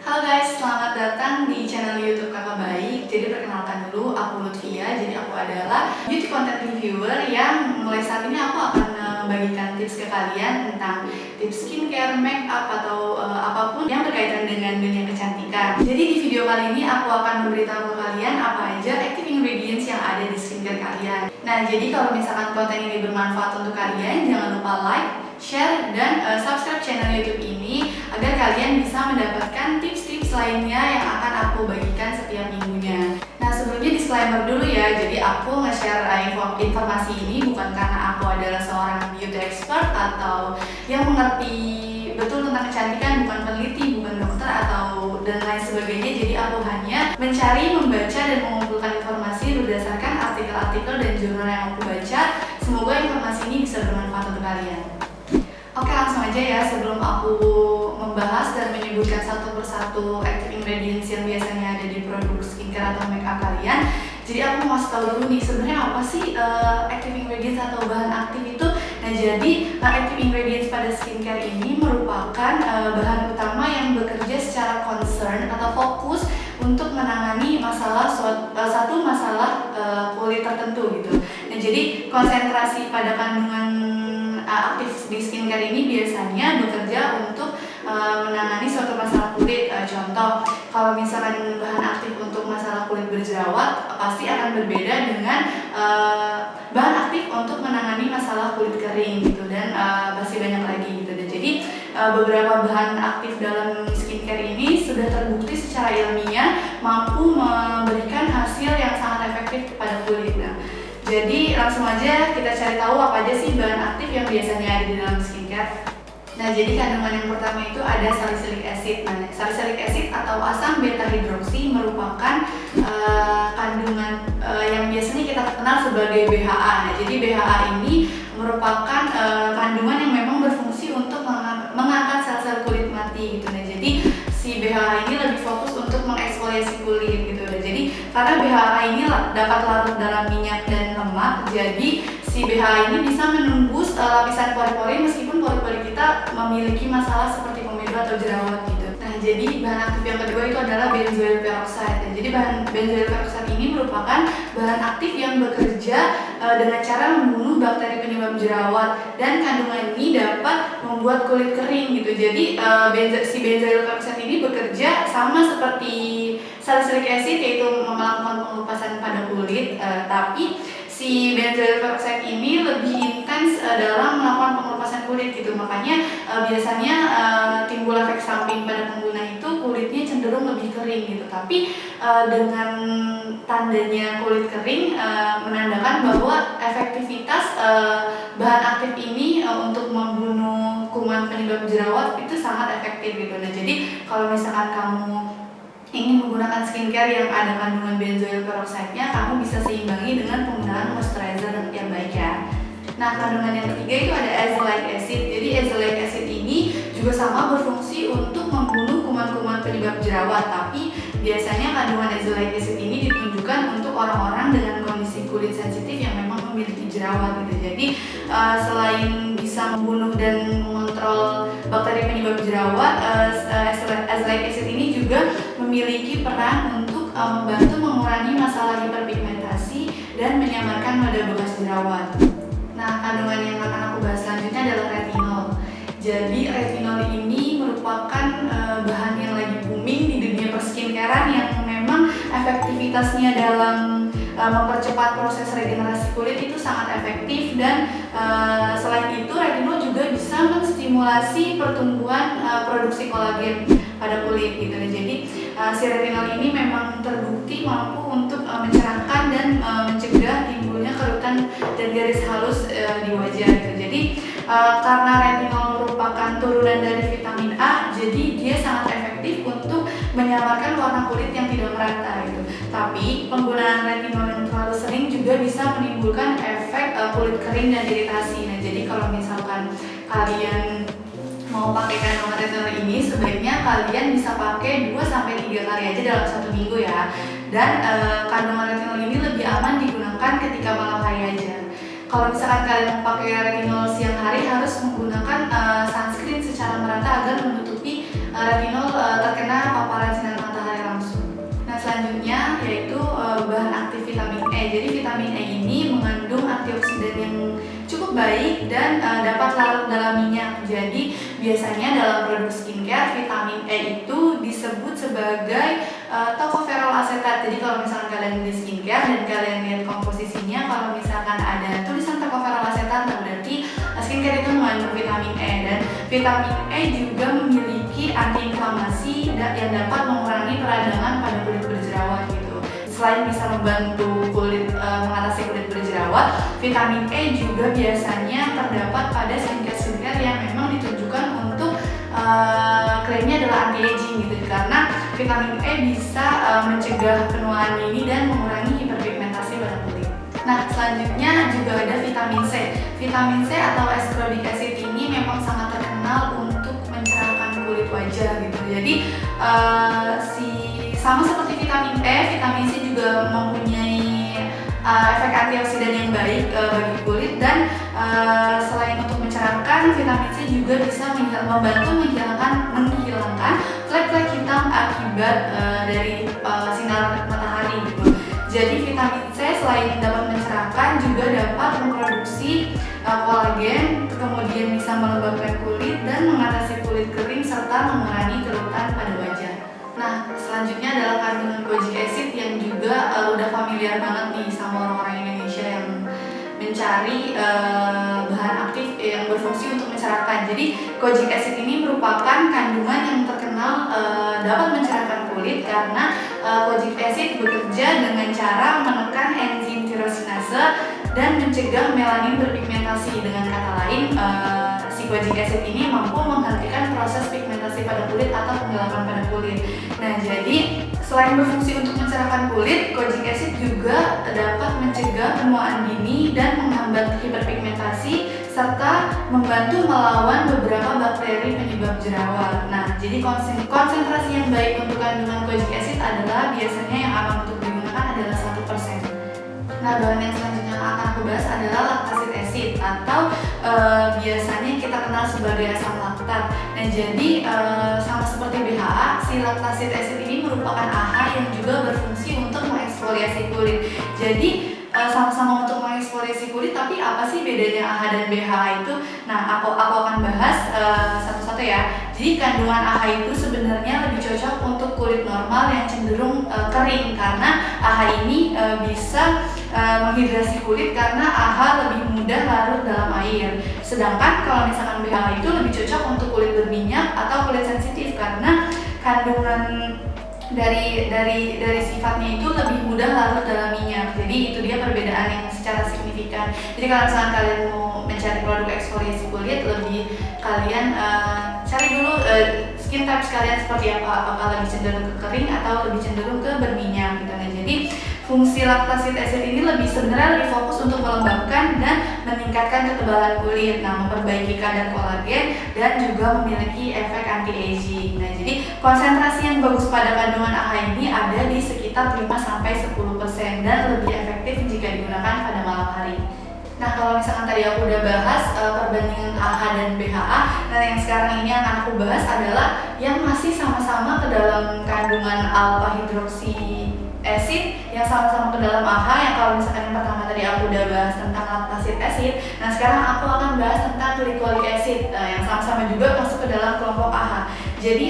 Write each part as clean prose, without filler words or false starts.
Halo guys, selamat datang di channel YouTube Kakak Baik. Jadi perkenalkan dulu, aku Lutfia. Jadi aku adalah beauty content reviewer yang mulai saat ini aku akan membagikan tips ke kalian tentang tips skincare, make up atau apapun yang berkaitan dengan dunia kecantikan. Jadi di video kali ini aku akan memberitahu ke kalian apa aja active ingredients yang ada di skincare kalian. Nah, jadi kalau misalkan konten ini bermanfaat untuk kalian, jangan lupa like, share, dan subscribe channel YouTube ini agar kalian bisa mendapatkan tips-tips lainnya yang akan aku bagikan setiap minggunya. Nah, sebelumnya disclaimer dulu ya, jadi aku nge-share informasi ini bukan karena aku adalah seorang beauty expert atau yang mengerti betul tentang kecantikan, bukan peneliti, bukan dokter atau dan lain sebagainya. Jadi aku hanya mencari, membaca, dan mengumpulkan informasi berdasarkan artikel-artikel dan jurnal yang aku baca. Semoga informasi ini bisa bermanfaat untuk kalian. Oke, langsung aja ya, sebelum aku membahas dan menyebutkan satu persatu active ingredients yang biasanya ada di produk skincare atau makeup kalian. Jadi aku mau kasih tahu dulu nih, sebenarnya apa sih active ingredients atau bahan aktif itu. Nah, jadi active ingredients pada skincare ini merupakan bahan utama yang bekerja secara concern atau fokus untuk menangani satu masalah kulit tertentu gitu. Nah, jadi konsentrasi pada kandungan aktif di skincare ini biasanya bekerja untuk menangani suatu masalah kulit. Contoh, kalau misalkan bahan aktif untuk masalah kulit berjerawat pasti akan berbeda dengan bahan aktif untuk menangani masalah kulit kering gitu, dan masih banyak lagi gitu. Dan jadi beberapa bahan aktif dalam skincare ini sudah terbukti secara ilmiah mampu memberikan hasil yang sangat efektif kepada kulit. Nah, jadi langsung aja kita cari tahu apa aja sih bahan aktif yang biasanya ada di dalam skincare. Nah, jadi kandungan yang pertama itu ada salicylic acid. Nah, salicylic acid atau asam beta hidroksi merupakan kandungan yang biasanya kita kenal sebagai BHA. Nah, jadi BHA ini merupakan kandungan yang memang berfungsi untuk mengangkat sel-sel kulit mati gitu. Nah, jadi si BHA ini lebih fokus untuk mengeksfoliasi kulit gitu. Nah, jadi karena BHA ini dapat larut dalam minyak dan lemak, jadi si BHA ini bisa menembus lapisan pori-pori meskipun pori-pori kita memiliki masalah seperti komedo atau jerawat gitu. Nah, jadi bahan aktif yang kedua itu adalah benzoyl peroxide. Nah, jadi bahan benzoyl peroxide ini merupakan bahan aktif yang bekerja dengan cara membunuh bakteri penyebab jerawat, dan kandungan ini dapat membuat kulit kering gitu. Jadi si benzoyl peroxide ini bekerja sama seperti salicylic acid, yaitu melakukan pengelupasan pada kulit, tapi si benzoyl peroxide ini lebih intens dalam melakukan pengelupasan kulit gitu. Makanya biasanya timbul efek samping pada pengguna itu kulitnya cenderung lebih kering gitu. Tapi dengan tandanya kulit kering menandakan bahwa efektivitas bahan aktif ini untuk membunuh kuman penyebab jerawat itu sangat efektif gitu. Nah, jadi kalau misalkan kamu ingin menggunakan skincare yang ada kandungan benzoyl peroxide-nya, kamu bisa seimbangi dengan penggunaan moisturizer yang baik ya. Nah, kandungan yang ketiga itu ada azelaic acid. Jadi azelaic acid ini juga sama berfungsi untuk membunuh kuman-kuman penyebab jerawat, tapi biasanya kandungan azelaic acid ini ditunjukkan untuk orang-orang dengan kondisi kulit sensitif yang memang memiliki jerawat gitu. Jadi selain bisa membunuh dan mengontrol bakteri penyebab jerawat, azelaic acid ini juga memiliki peran untuk membantu mengurangi masalah hiperpigmentasi dan menyamarkan noda bekas jerawat. Nah, kandungan yang akan aku bahas selanjutnya adalah retinol. Jadi retinol ini merupakan bahan yang lagi booming di dunia perskincarean yang memang efektivitasnya dalam mempercepat proses regenerasi kulit itu sangat efektif, dan selain itu retinol juga bisa menstimulasi pertumbuhan produksi kolagen pada kulit gitu. Jadi si retinol ini memang terbukti mampu untuk mencerahkan dan mencegah timbulnya kerutan dan garis halus di wajah gitu. Jadi karena retinol merupakan turunan dari vitamin A, jadi dia sangat efektif untuk menyamarkan warna kulit yang tidak merata gitu. Tapi penggunaan retinol yang terlalu sering juga bisa menimbulkan efek kulit kering dan iritasi. Nah, jadi kalau misalkan kalian mau pakai kandungan retinol ini, sebaiknya kalian bisa pakai 2-3 kali aja dalam satu minggu ya. Dan kandungan retinol ini lebih aman digunakan ketika malam hari aja. Kalau misalkan kalian mau pakai retinol siang hari, harus menggunakan sunscreen secara merata agar menutupi retinol terkena paparan baik dan dapat larut dalam minyak. Jadi biasanya dalam produk skincare vitamin E itu disebut sebagai tocopherol asetat. Jadi kalau misalkan kalian beli skincare dan kalian lihat komposisinya, kalau misalkan ada tulisan tocopherol asetat, berarti skincare itu mengandung vitamin E. Dan vitamin E juga memiliki antiinflamasi yang dapat mengurangi peradangan pada kulit berjerawat gitu. Selain bisa membantu kulit mengatasi kulit berjerawat, vitamin E juga biasanya terdapat pada skincare yang memang ditujukan untuk klaimnya adalah anti-aging gitu, karena vitamin E bisa mencegah penuaan dini dan mengurangi hiperpigmentasi pada kulit. Nah, selanjutnya juga ada vitamin C. Vitamin C atau ascorbic acid ini memang sangat terkenal untuk mencerahkan kulit wajah gitu. Jadi sama seperti vitamin E, vitamin C juga mempunyai efek antioksidan yang baik bagi kulit, dan selain untuk mencerahkan, vitamin C juga bisa membantu menghilangkan flek-flek hitam akibat dari sinar matahari gitu. Jadi vitamin C selain dapat mencerahkan juga dapat memproduksi kolagen, kemudian bisa melembabkan kulit dan mengatasi kulit kering serta mengurangi kerutan pada wajah. Nah, selanjutnya adalah kandungan kojic acid yang juga udah familiar banget nih sama orang-orang Indonesia yang mencari bahan aktif yang berfungsi untuk mencerahkan. Jadi kojic acid ini merupakan kandungan yang terkenal dapat mencerahkan kulit karena kojic acid bekerja dengan cara menekan enzim tirosinase dan mencegah melanin berpigmentasi. Dengan kata lain, si kojic acid ini mampu menghentikan proses pigmentasi pada kulit atau penggelapan pada kulit. Nah, jadi selain berfungsi untuk mencerahkan kulit, kojic acid juga dapat mencegah penuaan dini dan menghambat hiperpigmentasi serta membantu melawan beberapa bakteri penyebab jerawat. Nah, jadi konsentrasi yang baik untuk kandungan kojic acid adalah biasanya yang aman untuk digunakan adalah 1%. Nah, bahan yang selanjutnya yang akan aku bahas adalah lactic acid atau biasanya kita kenal sebagai asam laktat. Nah, jadi sama seperti BHA, si lactic acid ini merupakan AHA yang juga berfungsi untuk mengeksfoliasi kulit. Jadi sama-sama untuk mengeksfoliasi kulit, tapi apa sih bedanya AHA dan BHA itu? Nah, aku akan bahas satu-satu ya. Jadi kandungan AHA itu sebenarnya lebih cocok untuk kulit normal yang cenderung kering, karena AHA ini bisa menghidrasi kulit karena AHA lebih mudah larut dalam air. Sedangkan kalau misalkan BHA itu lebih cocok untuk kulit berminyak atau kulit sensitif karena kandungan dari sifatnya itu lebih mudah larut dalam minyak. Jadi itu dia perbedaan yang secara signifikan. Jadi kalau misalkan kalian mau mencari produk eksfoliasi kulit, lebih kalian cari dulu skin type kalian seperti apa, apakah lebih cenderung ke kering atau lebih cenderung ke berminyak gitu. Nah, jadi fungsi lactic acid ini sebenarnya lebih fokus untuk melembabkan dan meningkatkan ketebalan kulit, nah memperbaiki kadar kolagen dan juga memiliki efek anti-aging. Nah, jadi konsentrasi yang bagus pada kandungan AHA ini ada di sekitar 5-10% dan lebih efektif jika digunakan pada malam hari. Nah, kalau misalkan tadi aku udah bahas perbandingan AHA dan BHA, nah yang sekarang ini akan aku bahas adalah yang masih sama-sama ke dalam kandungan alpha hidroksi acid yang sama-sama ke dalam AHA. Yang kalau misalkan yang pertama tadi aku udah bahas tentang lactic acid, nah sekarang aku akan bahas tentang glycolic acid yang sama-sama juga masuk ke dalam kelompok AHA. Jadi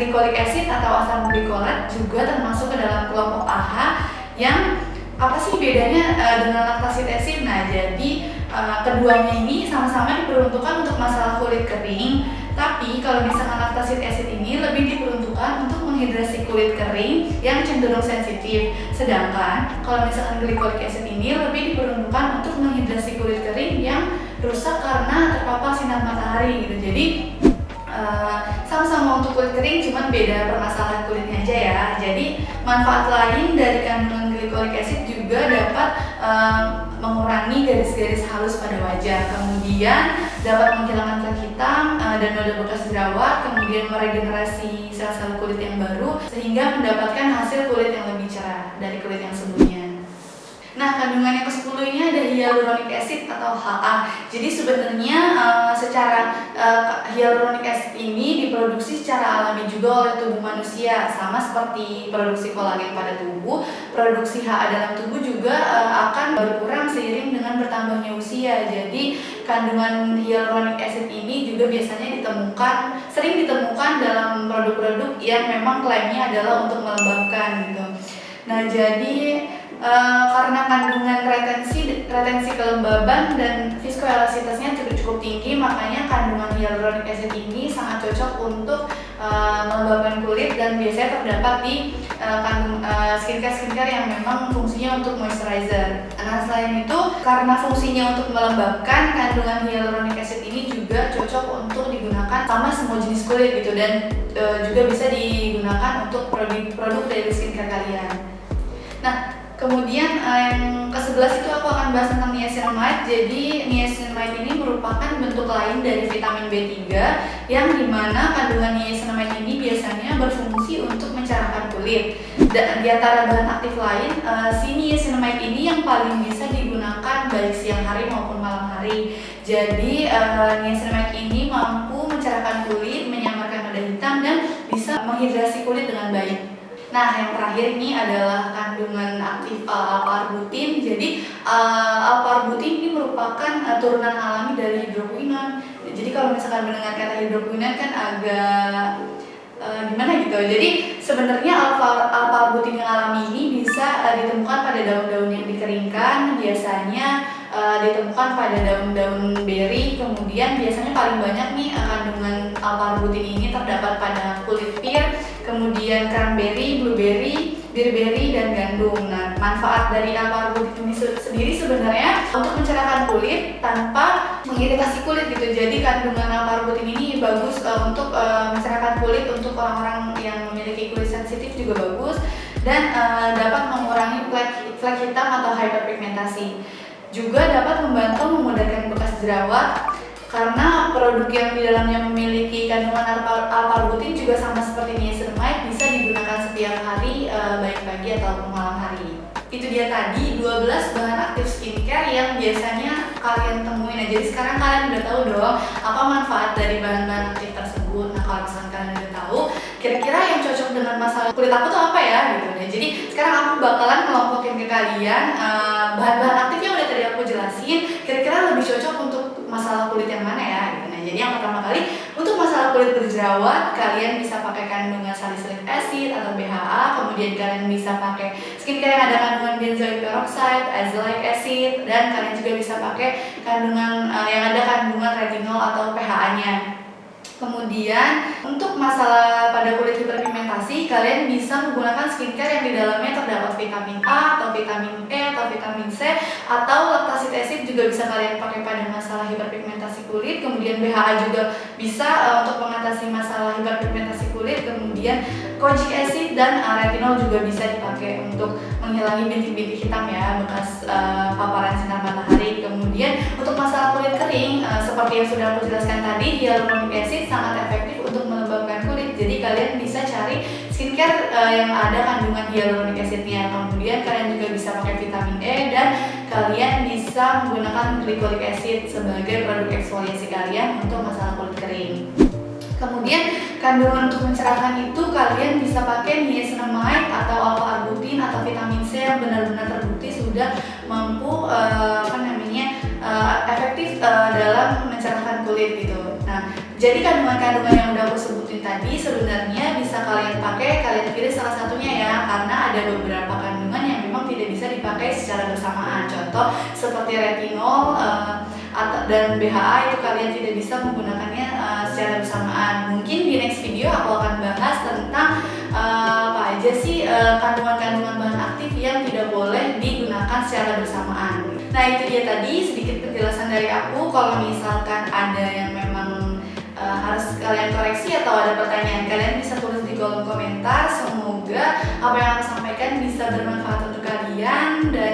glycolic acid atau asam glikolat juga termasuk ke dalam kelompok AHA. Yang apa sih bedanya dengan lactic acid? Nah, jadi keduanya ini sama-sama diperuntukkan untuk masalah kulit kering, tapi kalau misalkan lactic acid ini lebih diperuntukkan untuk menghidrasi kulit kering yang cenderung sensitif. Sedangkan kalau misalkan glycolic acid ini lebih diperuntukkan untuk menghidrasi kulit kering yang rusak karena terpapar sinar matahari gitu. Jadi sama-sama untuk kulit kering, cuman beda permasalahan kulitnya aja ya. Jadi manfaat lain dari kandungan glycolic acid juga dapat mengurangi garis-garis halus pada wajah, kemudian dapat menghilangkan flek hitam dan noda bekas jerawat, kemudian meregenerasi sel-sel kulit yang baru sehingga mendapatkan hasil kulit yang lebih cerah dari kulit yang sebelumnya. Nah, kandungan yang ke-10 ini ada hyaluronic acid atau HA. Jadi sebenarnya hyaluronic acid ini diproduksi secara alami juga oleh tubuh manusia. Sama seperti produksi kolagen pada tubuh, produksi HA dalam tubuh juga akan berkurang seiring dengan bertambahnya usia. Jadi kandungan hyaluronic acid ini juga biasanya sering ditemukan dalam produk-produk yang memang klaimnya adalah untuk melembabkan gitu. Nah, jadi karena kandungan retensi kelembaban dan viskoelastisitasnya cukup tinggi, makanya kandungan hyaluronic acid ini sangat cocok untuk melembabkan kulit dan biasanya terdapat di skincare yang memang fungsinya untuk moisturizer. Nah, selain itu, karena fungsinya untuk melembabkan, kandungan hyaluronic acid ini juga cocok untuk digunakan sama semua jenis kulit gitu, dan juga bisa digunakan untuk produk dari skincare kalian. Nah, kemudian yang ke-11 itu aku akan bahas tentang niacinamide. Jadi niacinamide ini merupakan bentuk lain dari vitamin B3 yang dimana kandungan niacinamide ini biasanya berfungsi untuk mencerahkan kulit. Dan di antara bahan aktif lain, si niacinamide ini yang paling bisa digunakan baik siang hari maupun malam hari. Jadi niacinamide ini mampu mencerahkan kulit, menyamarkan noda hitam, dan bisa menghidrasi kulit dengan baik. Nah, yang terakhir ini adalah kandungan aktif alpha-arbutin. Jadi alpha-arbutin ini merupakan turunan alami dari hidroquinon. Jadi kalau misalkan mendengar kata hidroquinon kan agak gimana gitu. Jadi sebenarnya alpha-arbutin yang alami ini bisa ditemukan pada daun-daun yang dikeringkan. Biasanya ditemukan pada daun-daun beri. Kemudian biasanya paling banyak nih kandungan alpha-arbutin ini terdapat pada kulit pir, kemudian cranberry, blueberry, beerberry, dan gandum. Nah, manfaat dari alpha-arbutin ini sendiri sebenarnya untuk mencerahkan kulit tanpa mengiritasi kulit gitu. Jadi kandungan alpha-arbutin ini bagus untuk mencerahkan kulit untuk orang-orang yang memiliki kulit sensitif juga bagus, dan dapat mengurangi flek hitam atau hyperpigmentasi. Juga dapat membantu memudahkan bekas jerawat, karena produk yang di dalamnya memiliki kandungan alpha-arbutin juga sama seperti niacinamide, bisa digunakan setiap hari baik pagi ataupun malam hari. Itu dia tadi 12 bahan aktif skincare yang biasanya kalian temuin. Nah, jadi sekarang kalian udah tahu dong apa manfaat dari bahan-bahan aktif tersebut. Nah, kalau misalkan kalian udah tahu, kira-kira yang cocok dengan masalah kulit aku tuh apa ya gitu. Nah, jadi sekarang aku bakalan ngelompokin ke kalian bahan-bahan aktif yang udah tadi aku jelasin, kira-kira lebih cocok untuk masalah kulit yang mana ya gitu. Nah, jadi yang pertama kali untuk masalah kulit berjerawat, kalian bisa pakai kandungan salicylic acid atau BHA. Kemudian kalian bisa pakai skincare yang ada kandungan benzoic peroxide, azelaic acid, dan kalian juga bisa pakai kandungan yang ada kandungan retinol atau PHA-nya. Kemudian untuk masalah pada kulit hiperpigmentasi, kalian bisa menggunakan skincare yang di dalamnya terdapat vitamin A atau vitamin E atau vitamin C, atau lactic acid juga bisa kalian pakai pada masalah hiperpigmentasi kulit. Kemudian BHA juga bisa untuk mengatasi masalah hiperpigmentasi kulit. Kemudian kojic acid dan retinol juga bisa dipakai untuk menghilangi bintik-bintik hitam ya, bekas paparan sinar matahari. Kemudian untuk masalah kulit kering, seperti yang sudah aku jelaskan tadi, hyaluronic acid sangat efektif untuk melembabkan kulit. Jadi kalian bisa cari skincare yang ada kandungan hyaluronic acidnya. Kemudian kalian juga bisa pakai vitamin E, dan kalian bisa menggunakan glycolic acid sebagai produk eksfoliasi kalian untuk masalah kulit kering. Kemudian kandungan untuk mencerahkan itu kalian bisa pakai niacinamide atau alpha-arbutin atau vitamin C yang benar-benar terbukti sudah mampu efektif dalam mencerahkan kulit gitu. Nah, jadi kandungan-kandungan yang udah aku sebutin tadi sebenarnya bisa kalian pakai, kalian pilih salah satunya ya, karena ada beberapa kandungan yang memang tidak bisa dipakai secara bersamaan. Contoh seperti retinol dan BHA itu kalian tidak bisa menggunakannya secara bersamaan. Mungkin di next video aku akan bahas tentang apa aja sih kandungan-kandungan bahan aktif yang tidak boleh digunakan secara bersamaan. Nah, itu dia tadi sedikit penjelasan dari aku. Kalau misalkan ada yang memang harus kalian koreksi atau ada pertanyaan, kalian bisa tulis di kolom komentar. Semoga apa yang aku sampaikan bisa bermanfaat untuk kalian, dan